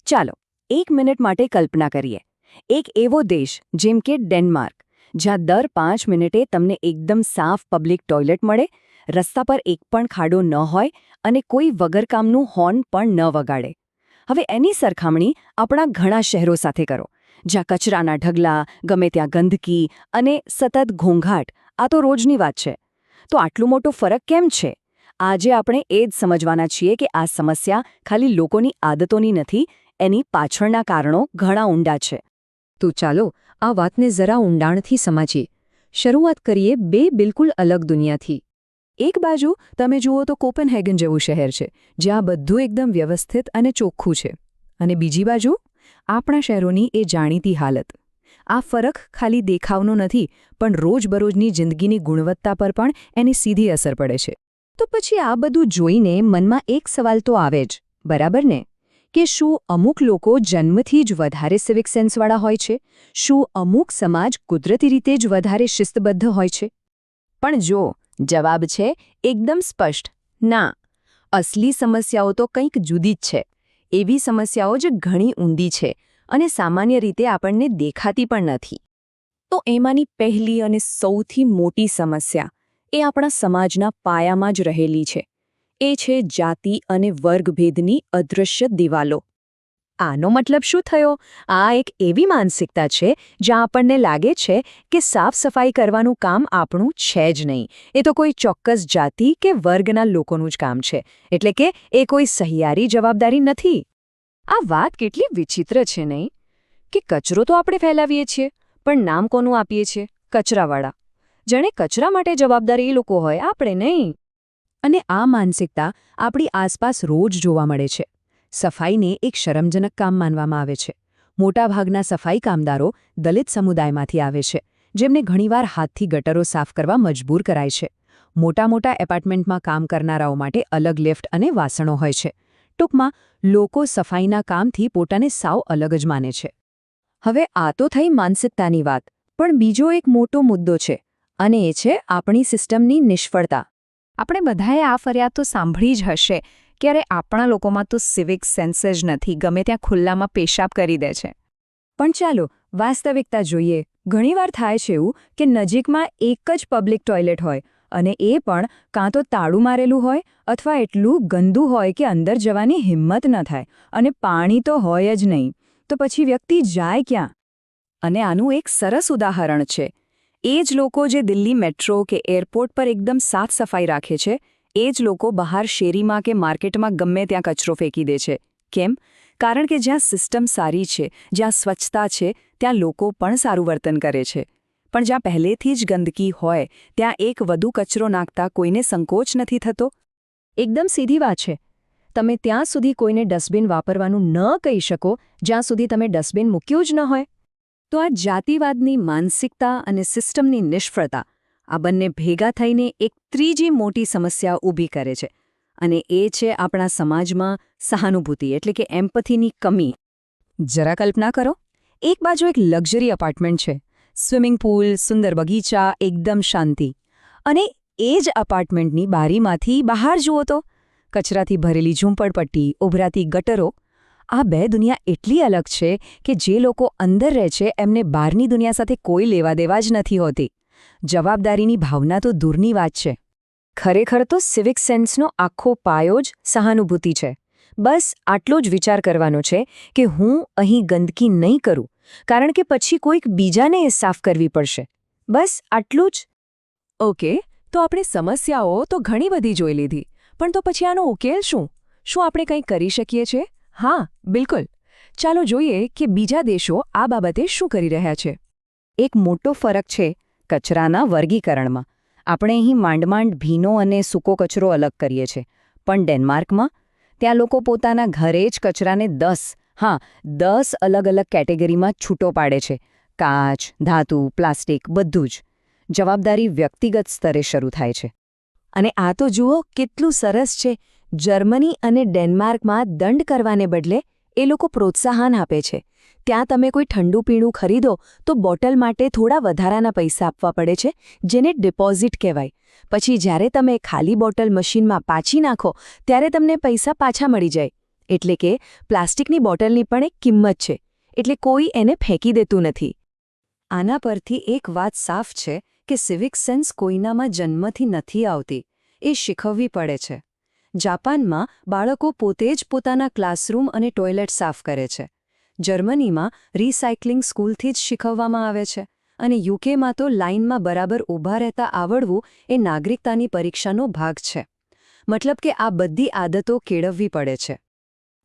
ચાલો 1 મિનિટ માટે કલ્પના કરીએ. એક એવો દેશ જેમ કે ડેનમાર્ક, જ્યાં દર 5 મિનિટે તમને એકદમ સાફ પબ્લિક ટોયલેટ મળે, રસ્તા પર એક પણ ખાડો ન હોય અને કોઈ વગર કામનું હોર્ન પણ ન વગાડે. હવે એની સરખામણી આપણા ઘણા શહેરો સાથે કરો, જ્યાં કચરાના ઢગલા, ગમે ત્યાં ગંદકી અને સતત ઘોંઘાટ. આ તો રોજની વાત છે. તો આટલો મોટો ફરક કેમ છે? આજે આપણે એ જ સમજવાના છીએ કે આ સમસ્યા ખાલી લોકોની આદતોની નથી, એની પાછળના કારણો ઘણા ઊંડા છે. તો ચાલો આ વાતને જરા ઊંડાણથી સમજીએ. શરૂઆત કરીએ બે બિલકુલ અલગ દુનિયાથી. એક બાજુ તમે જુઓ તો કોપનહેગન જેવું શહેર છે, જ્યાં બધું એકદમ વ્યવસ્થિત અને ચોખ્ખું છે. અને બીજી બાજુ આપણા શહેરોની એ જાણીતી હાલત. આ ફરક ખાલી દેખાવનો નથી, પણ રોજબરોજની જિંદગીની ગુણવત્તા પર પણ એની સીધી અસર પડે છે. તો પછી આ બધું જોઈને મનમાં એક સવાલ તો આવે જ, બરાબર ને? કે શું અમુક લોકો જન્મથી જ વધારે સિવિક સેન્સવાળા હોય છે? શું અમુક સમાજ કુદરતી રીતે જ વધારે શિસ્તબદ્ધ હોય છે? પણ જો જવાબ છે એકદમ સ્પષ્ટ, ના. અસલી સમસ્યાઓ તો કંઈક જુદી જ છે. એવી સમસ્યાઓ જ ઘણી ઊંડી છે અને સામાન્ય રીતે આપણને દેખાતી પણ નથી. તો એમાંની પહેલી અને સૌથી મોટી સમસ્યા એ આપણા સમાજના પાયામાં જ રહેલી છે. એ છે જાતિ અને વર્ગભેદની અદૃશ્ય દિવાલો. આનો મતલબ શું થયો? આ એક એવી માનસિકતા છે જ્યાં આપણને લાગે છે કે સાફ સફાઈ કરવાનું કામ આપણું છે જ નહીં. એ તો કોઈ ચોક્કસ જાતિ કે વર્ગના લોકોનું જ કામ છે. એટલે કે એ કોઈ સહિયારી જવાબદારી નથી. આ વાત કેટલી વિચિત્ર છે નહીં? કે કચરો તો આપણે ફેલાવીએ છીએ, પણ નામ કોનું આપીએ છીએ? કચરાવાળા. જાણે કચરા માટે જવાબદાર એ લોકો હોય, આપણે નહીં. અને આ માનસિકતા આપણી આસપાસ રોજ જોવા મળે છે. સફાઈને એક શરમજનક કામ માનવામાં આવે છે. મોટાભાગના સફાઈ કામદારો દલિત સમુદાયમાંથી આવે છે, જેમને ઘણીવાર હાથથી ગટરો સાફ કરવા મજબૂર કરાય છે. મોટા મોટા એપાર્ટમેન્ટમાં કામ કરનારાઓ માટે અલગ લિફ્ટ અને વાસણો હોય છે. ટૂંકમાં લોકો સફાઈના કામથી પોતાને સાવ અલગ જ માને છે. હવે આ તો થઈ માનસિકતાની વાત, પણ બીજો એક મોટો મુદ્દો છે, અને એ છે આપણી સિસ્ટમની નિષ્ફળતા. આપણે બધાએ આ ફરિયાદ તો સાંભળી જ હશે કે અરે આપણા લોકોમાં તો સિવિક સેન્સ જ નથી, ગમે ત્યાં ખુલ્લામાં પેશાબ કરી દે છે. પણ ચાલો વાસ્તવિકતા જોઈએ. ઘણીવાર થાય છે એવું કે નજીકમાં એક જ પબ્લિક ટોયલેટ હોય, અને એ પણ કાં તો તાળું મારેલું હોય અથવા એટલું ગંદુ હોય કે અંદર જવાની હિંમત ન થાય, અને પાણી તો હોય જ નહીં. તો પછી વ્યક્તિ જાય ક્યાં? અને આનું એક સરસ ઉદાહરણ છે. એ જ લોકો જે દિલ્હી મેટ્રો કે એરપોર્ટ પર એકદમ સાફ સફાઈ રાખે છે, એ જ લોકો બહાર શેરીમાં કે માર્કેટમાં ગમે ત્યાં કચરો ફેંકી દે છે. કેમ? કારણ કે જ્યાં સિસ્ટમ સારી છે, જ્યાં સ્વચ્છતા છે, ત્યાં લોકો પણ સારું વર્તન કરે છે. પણ જ્યાં પહેલેથી જ ગંદકી હોય, ત્યાં એક વધુ કચરો નાખતા કોઈને સંકોચ નથી થતો. એકદમ સીધી વાત છે. તમે ત્યાં સુધી કોઈને ડસ્ટબિન વાપરવાનું ન કહી શકો જ્યાં સુધી તમે ડસ્ટબિન મૂક્યું જ ન હોય. તો આ જાતિવાદની માનસિકતા અને સિસ્ટમની નિષ્ફળતા, આ બંને ભેગા થઈને એક ત્રીજી મોટી સમસ્યા ઊભી કરે છે. અને એ છે આપણા સમાજમાં સહાનુભૂતિ એટલે કે એમ્પથીની કમી. જરા કલ્પના કરો, એક બાજુ એક લક્ઝરી એપાર્ટમેન્ટ છે, સ્વિમિંગ પૂલ, સુંદર બગીચા, એકદમ શાંતિ. અને એ જ એપાર્ટમેન્ટની બારીમાંથી બહાર જુઓ તો કચરાથી ભરેલી ઝૂંપડપટ્ટી, ઉભરાતી ગટરો. આ બે દુનિયા એટલી અલગ છે કે જે લોકો અંદર રહે છે એમને બહારની દુનિયા સાથે કોઈ લેવાદેવા જ નથી હોતી. જવાબદારીની ભાવના તો દૂરની વાત છે. ખરેખર તો સિવિક સેન્સનો આખો પાયો જ સહાનુભૂતિ છે. બસ આટલો જ વિચાર કરવાનો છે કે હું અહીં ગંદકી નહીં કરું, કારણ કે પછી કોઈક બીજાને એ સાફ કરવી પડશે. બસ આટલું જ. ઓકે, તો આપણે સમસ્યાઓ તો ઘણી બધી જોઈ લીધી, પણ તો પછી આનો ઉકેલ શું? શું આપણે કંઈ કરી શકીએ છીએ? હા, બિલકુલ. ચાલો જોઈએ કે બીજા દેશો આ બાબતે શું કરી રહ્યા છે. એક મોટો ફરક છે કચરાના વર્ગીકરણમાં. આપણે અહીં માંડ ભીનો અને સૂકો કચરો અલગ કરીએ છીએ, પણ ડેનમાર્કમાં ત્યાં લોકો પોતાના ઘરે જ કચરાને 10 અલગ અલગ કેટેગરીમાં છૂટો પાડે છે. કાચ, ધાતુ, પ્લાસ્ટિક, બધું જ. જવાબદારી વ્યક્તિગત સ્તરે શરૂ થાય છે. અને આ તો જુઓ કેટલું સરસ છે. જર્મની અને ડેનમાર્કમાં દંડ કરવાને બદલે એ લોકો પ્રોત્સાહન આપે છે. ત્યાં તમે કોઈ ઠંડુ પીણું ખરીદો તો બોટલ માટે થોડા વધારાના પૈસા આપવા પડે છે, જેને ડિપોઝિટ કહેવાય. પછી જ્યારે તમે ખાલી બોટલ મશીનમાં પાછી નાખો ત્યારે તમને પૈસા પાછા મળી જાય. એટલે કે પ્લાસ્ટિકની બોટલની પણ એક કિંમત છે, એટલે કોઈ એને ફેંકી દેતું નથી. આના પરથી એક વાત સાફ છે કે સિવિક સેન્સ કોઈનામાં જન્મથી નથી આવતી, એ શીખવવી પડે છે. જાપાનમાં બાળકો પોતે જ પોતાના ક્લાસરૂમ અને ટોયલેટ સાફ કરે છે. જર્મનીમાં રિસાયકલિંગ સ્કૂલથી જ શીખવવામાં આવે છે. અને યુકેમાં તો લાઇનમાં બરાબર ઊભા રહેતા આવડવું એ નાગરિકતાની પરીક્ષાનો ભાગ છે. મતલબ કે આ બધી આદતો કેળવવી પડે છે.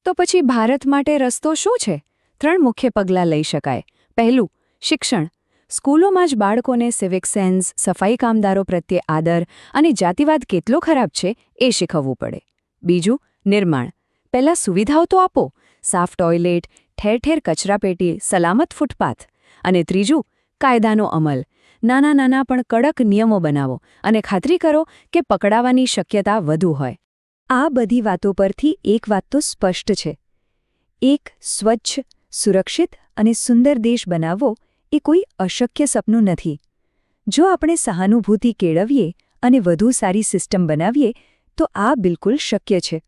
તો પછી ભારત માટે રસ્તો શું છે? 3 મુખ્ય પગલાં લઈ શકાય. પહેલું, શિક્ષણ. સ્કૂલોમાં જ બાળકોને સિવિક સેન્સ, સફાઈ કામદારો પ્રત્યે આદર અને જાતિવાદ કેટલો ખરાબ છે એ શીખવવું પડે. બીજું, નિર્માણ. પહેલાં સુવિધાઓ તો આપો, સાફ ટોયલેટ, ઠેર ઠેર કચરાપેટી, સલામત ફૂટપાથ. અને ત્રીજું, કાયદાનો અમલ. નાના નાના પણ કડક નિયમો બનાવો અને ખાતરી કરો કે પકડાવાની શક્યતા વધુ હોય. આ બધી વાતો પરથી એક વાત તો સ્પષ્ટ છે. એક સ્વચ્છ, સુરક્ષિત અને સુંદર દેશ બનાવવો એ કોઈ અશક્ય સપનું નથી. જો આપણે સહાનુભૂતિ કેળવીએ અને વધુ સારી સિસ્ટમ બનાવીએ તો આ બિલકુલ શક્ય છે.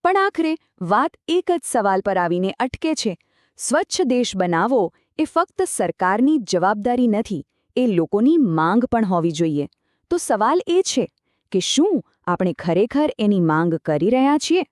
પણ આખરે વાત એક જ સવાલ પર આવીને અટકે છે. સ્વચ્છ દેશ બનાવવો એ ફક્ત સરકારની જવાબદારી નથી, એ લોકોની માંગ પણ હોવી જોઈએ. તો સવાલ એ છે કે શું આપણે ખરેખર એની માંગ કરી રહ્યા છીએ?